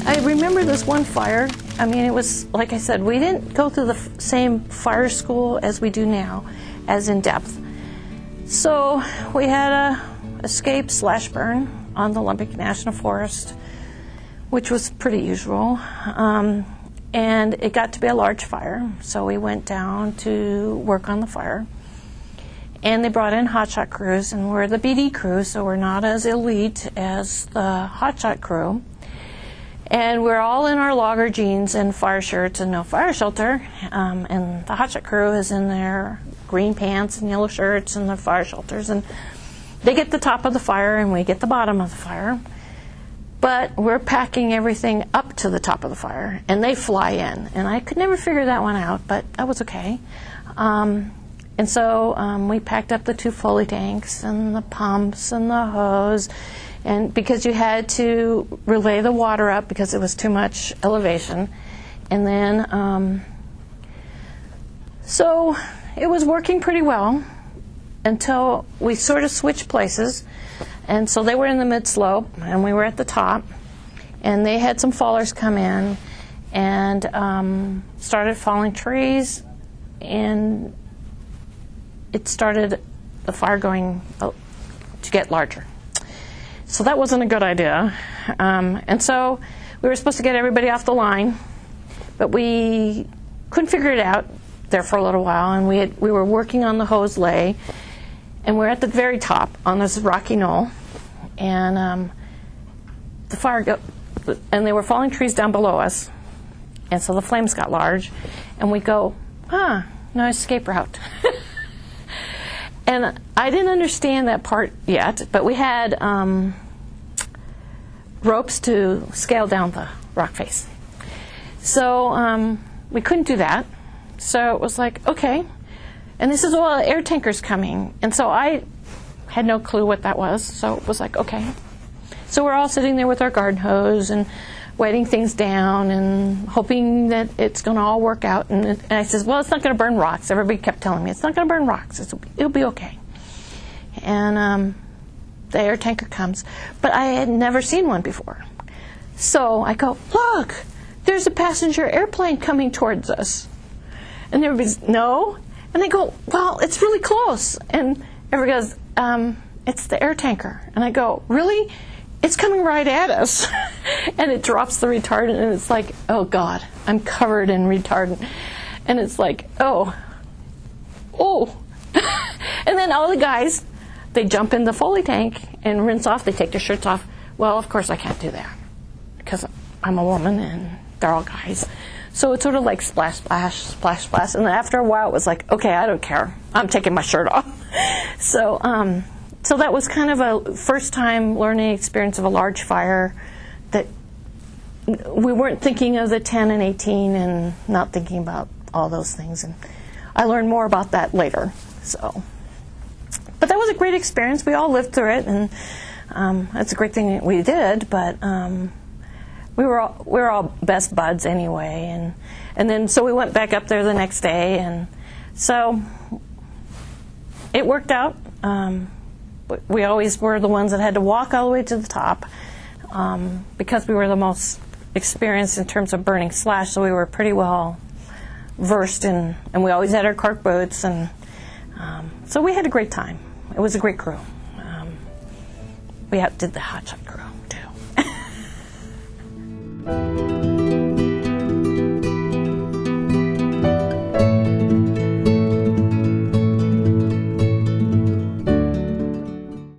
I remember this one fire. I mean, it was, like I said, we didn't go through the same fire school as we do now, as in depth. So we had a escape slash burn on the Olympic National Forest, which was pretty usual. And it got to be a large fire, so we went down to work on the fire. And they brought in hotshot crews, and we're the BD crew, so we're not as elite as the hotshot crew. And we're all in our logger jeans and fire shirts and no fire shelter. And the hotshot crew is in their green pants and yellow shirts and their fire shelters. And they get the top of the fire and we get the bottom of the fire. But we're packing everything up to the top of the fire, and they fly in. And I could never figure that one out, but that was okay. And so we packed up the 2 Foley tanks and the pumps and the hose, and because you had to relay the water up because it was too much elevation. And then, so it was working pretty well until we sort of switched places. And so they were in the mid-slope, and we were at the top. And they had some fallers come in and started falling trees, and it started the fire going to get larger. So that wasn't a good idea. And so we were supposed to get everybody off the line, but we couldn't figure it out there for a little while, and we were working on the hose lay, and we're at the very top on this rocky knoll. And the fire and they were falling trees down below us, and so the flames got large, and we go, no escape route. And I didn't understand that part yet, but we had ropes to scale down the rock face. So we couldn't do that. So it was like, okay. And this is all air tankers coming. And so I had no clue what that was, so it was like, okay. So we're all sitting there with our garden hose and wetting things down and hoping that it's going to all work out. And I says, well, it's not going to burn rocks. Everybody kept telling me, it's not going to burn rocks. It'll be okay. And the air tanker comes. But I had never seen one before. So I go, look, there's a passenger airplane coming towards us. And everybody's, no. And they go, well, it's really close. And everybody goes, it's the air tanker. And I go, really? It's coming right at us. And it drops the retardant, and it's like, oh, God, I'm covered in retardant. And it's like, oh. And then all the guys, they jump in the Foley tank and rinse off. They take their shirts off. Well, of course I can't do that because I'm a woman and they're all guys. So it's sort of like splash, splash, splash, splash. And after a while, it was like, okay, I don't care. I'm taking my shirt off. So that was kind of a first-time learning experience of a large fire that we weren't thinking of the 10 and 18 and not thinking about all those things. And I learned more about that later. But that was a great experience. We all lived through it, and it's a great thing that we did. But we were all best buds anyway, and then so we went back up there the next day, and so it worked out. We always were the ones that had to walk all the way to the top because we were the most experienced in terms of burning slash, so we were pretty well versed in, and we always had our cork boots, and so we had a great time. It was a great crew. We did the hotshot crew.